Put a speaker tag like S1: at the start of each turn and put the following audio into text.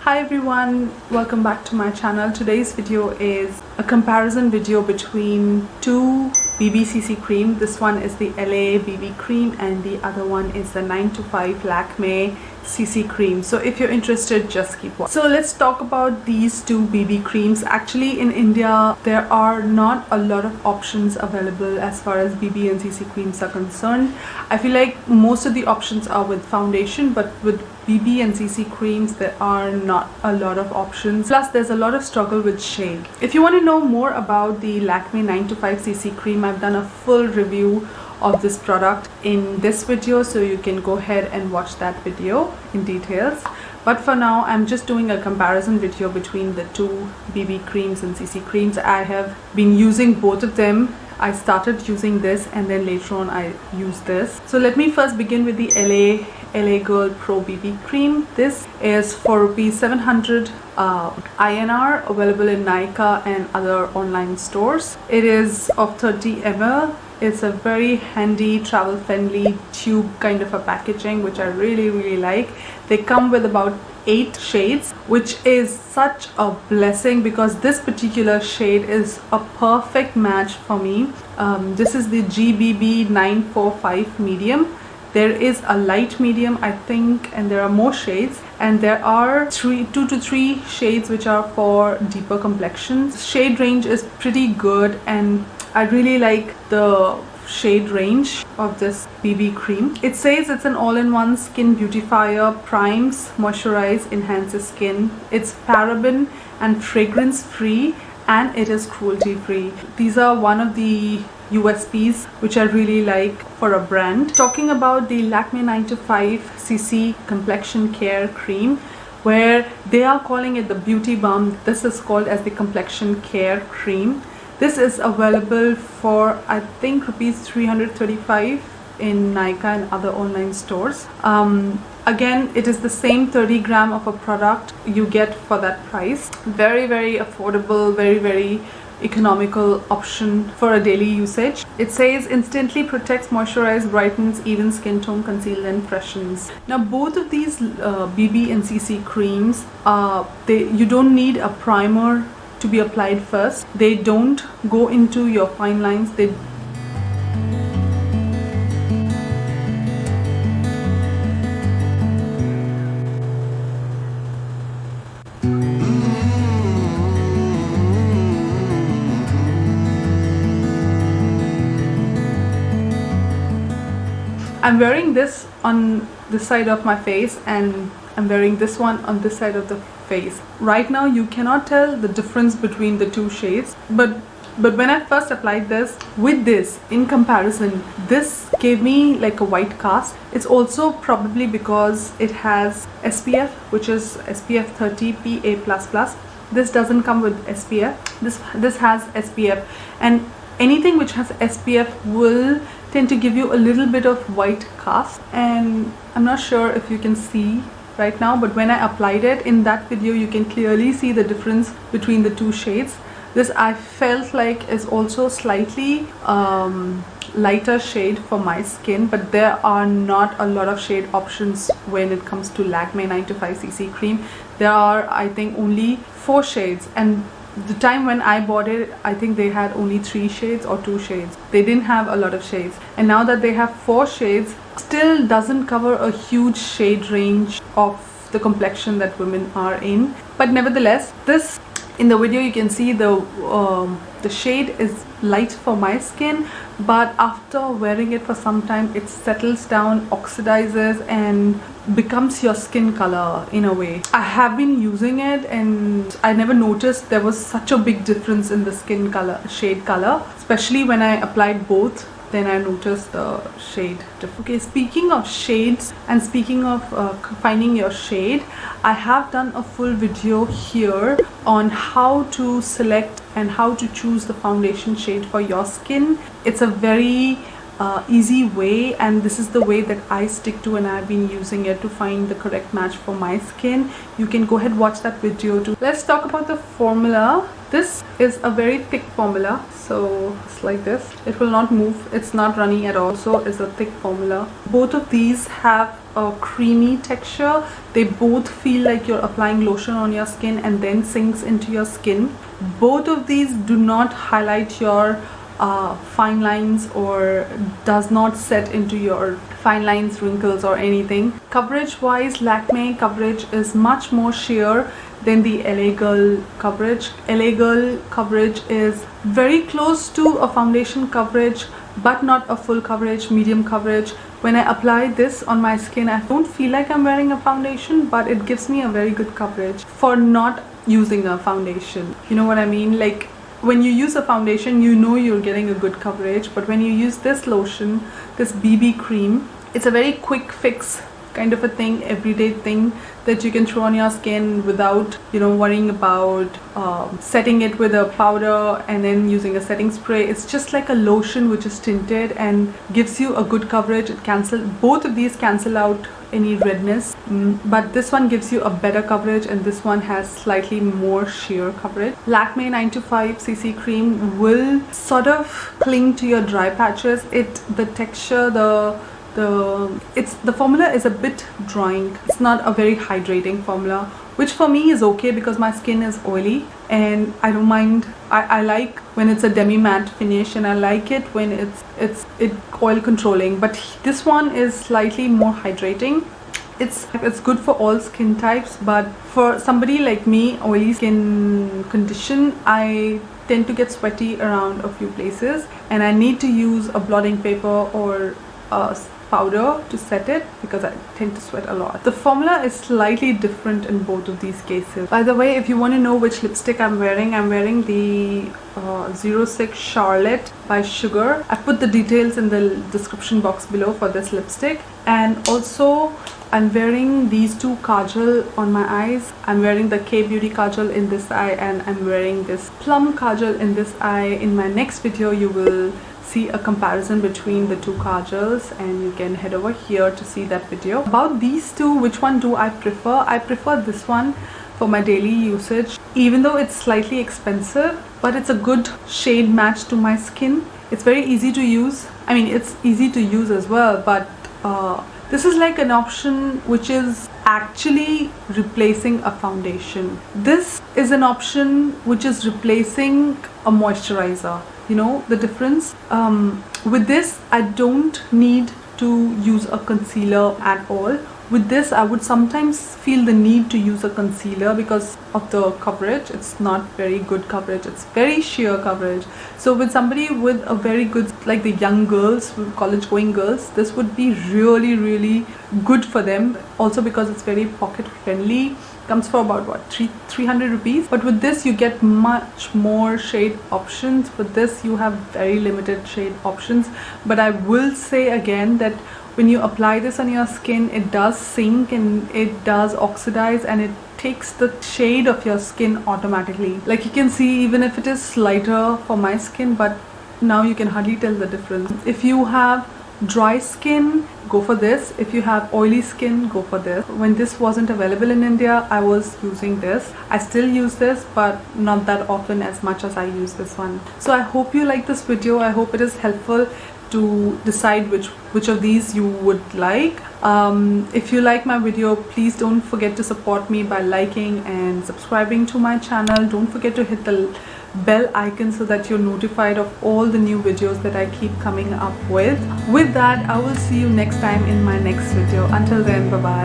S1: Hi everyone, welcome back to my channel. Today's video is a comparison video between two BB CC cream. This one is the LA BB cream and the other one is the 9 to 5 Lakme CC cream. So if you're interested, just keep watching. So let's talk about these two BB creams. Actually in India there are not a lot of options available as far as BB and CC creams are concerned. I feel like most of the options are with foundation, but with BB and CC creams there are not a lot of options. Plus there's a lot of struggle with shade. If you want to know more about the Lakme 9 to 5 CC cream, I've done a full review of this product in this video, so you can go ahead and watch that video in details. But for now I'm just doing a comparison video between the two BB creams and CC creams. I have been using both of them. I started using this and then later on I used this. So let me first begin with the LA Girl Pro BB cream. This is for ₹700 INR, available in Nykaa and other online stores. It is of 30 ml. It's a very handy travel friendly tube kind of a packaging, which I really like. They come with about 8 shades, which is such a blessing because this particular shade is a perfect match for me. This is the GBB 945 medium. There is a light medium, I think, and there are more shades, and there are 2 to 3 shades which are for deeper complexions. Shade range is pretty good and I really like the shade range of this BB cream. It says it's an all-in-one skin beautifier, primes, moisturize, enhances skin. It's paraben and fragrance free and it is cruelty free. These are one of the USPs which I really like for a brand. Talking about the Lakme 9 to 5 CC complexion care cream, where they are calling it the beauty balm, this is called as the complexion care cream. This is available for I think ₹335 in Nykaa and other online stores. Again, it is the same 30 gram of a product you get for that price. Very affordable, very economical option for a daily usage. It says instantly protects, moisturizes, brightens, even skin tone, conceals and freshens. Now both of these BB and CC creams, you don't need a primer to be applied first. They don't go into your fine lines. I'm wearing this on this side of my face and I'm wearing this one on this side of the face. Right now you cannot tell the difference between the two shades, but when I first applied this with this in comparison, this gave me like a white cast. It's also probably because it has SPF, which is SPF 30 PA++. This doesn't come with SPF. This has SPF, and anything which has SPF will tend to give you a little bit of white cast, and I'm not sure if you can see right now, but when I applied it in that video you can clearly see the difference between the two shades. This I felt like is also slightly lighter shade for my skin, but there are not a lot of shade options when it comes to Lakme 9 to 5 CC cream. There are I think only 4 shades, and the time when I bought it I think they had only 3 shades or 2 shades. They didn't have a lot of shades, and now that they have 4 shades, still doesn't cover a huge shade range of the complexion that women are in. But nevertheless, this in the video you can see the shade is light for my skin, but after wearing it for some time it settles down, oxidizes and becomes your skin color in a way. I have been using it and I never noticed there was such a big difference in the skin color, shade color, especially when I applied both. Then I noticed the shade difference. Okay, speaking of shades and speaking of finding your shade, I have done a full video here on how to select and how to choose the foundation shade for your skin. It's a very easy way, and this is the way that I stick to, and I've been using it to find the correct match for my skin. You can go ahead, watch that video too. Let's talk about the formula. This is a very thick formula, so it's like this. It will not move, it's not runny at all, so it's a thick formula. Both of these have a creamy texture. They both feel like you're applying lotion on your skin and then sinks into your skin. Both of these do not highlight your fine lines or does not set into your fine lines, wrinkles or anything. Coverage wise, Lakme coverage is much more sheer than the LA Girl coverage. LA Girl coverage is very close to a foundation coverage, but not a full coverage, medium coverage. When I apply this on my skin, I don't feel like I'm wearing a foundation, but it gives me a very good coverage for not using a foundation. You know what I mean? Like, when you use a foundation, you know you're getting a good coverage, but when you use this lotion, this BB cream, it's a very quick fix kind of a thing, everyday thing that you can throw on your skin without, you know, worrying about setting it with a powder and then using a setting spray. It's just like a lotion which is tinted and gives you a good coverage. Both of these cancel out any redness, but this one gives you a better coverage and this one has slightly more sheer coverage. Lakme 925 CC Cream will sort of cling to your dry patches. The texture, the formula is a bit drying. It's not a very hydrating formula, which for me is okay because my skin is oily and I don't mind. I like when it's a demi matte finish, and I like it when it's oil controlling, but this one is slightly more hydrating. It's good for all skin types, but for somebody like me, oily skin condition, I tend to get sweaty around a few places and I need to use a blotting paper or a powder to set it because I tend to sweat a lot. The formula is slightly different in both of these cases. By the way, if you want to know which lipstick I'm wearing the 06 Charlotte by Sugar. I put the details in the description box below for this lipstick. And also I'm wearing these two kajal on my eyes. I'm wearing the K Beauty kajal in this eye and I'm wearing this plum kajal in this eye. In my next video you will see a comparison between the two kajals and you can head over here to see that video. About these two, which one do I prefer? I prefer this one for my daily usage, even though it's slightly expensive, but it's a good shade match to my skin. It's very easy to use. I mean, it's easy to use as well, but this is like an option which is actually replacing a foundation. This is an option which is replacing a moisturizer. You know the difference? With this, I don't need to use a concealer at all. With this, I would sometimes feel the need to use a concealer because of the coverage. It's not very good coverage. It's very sheer coverage. So with somebody with a very good, like the young girls, college going girls, this would be really, really good for them. Also because it's very pocket friendly. Comes for about what, 300 rupees. But with this you get much more shade options. With this you have very limited shade options. But I will say again that when you apply this on your skin, it does sink and it does oxidize and it takes the shade of your skin automatically. Like you can see, even if it is lighter for my skin, but now you can hardly tell the difference. If you have dry skin, go for this. If you have oily skin, go for this. When this wasn't available in India, I was using this. I still use this, but not that often as much as I use this one. So I hope you like this video. I hope it is helpful to decide which of these you would like. If you like my video, please don't forget to support me by liking and subscribing to my channel. Don't forget to hit the bell icon so that you're notified of all the new videos that I keep coming up with. With that, I will see you next time in my next video. Until then, bye bye.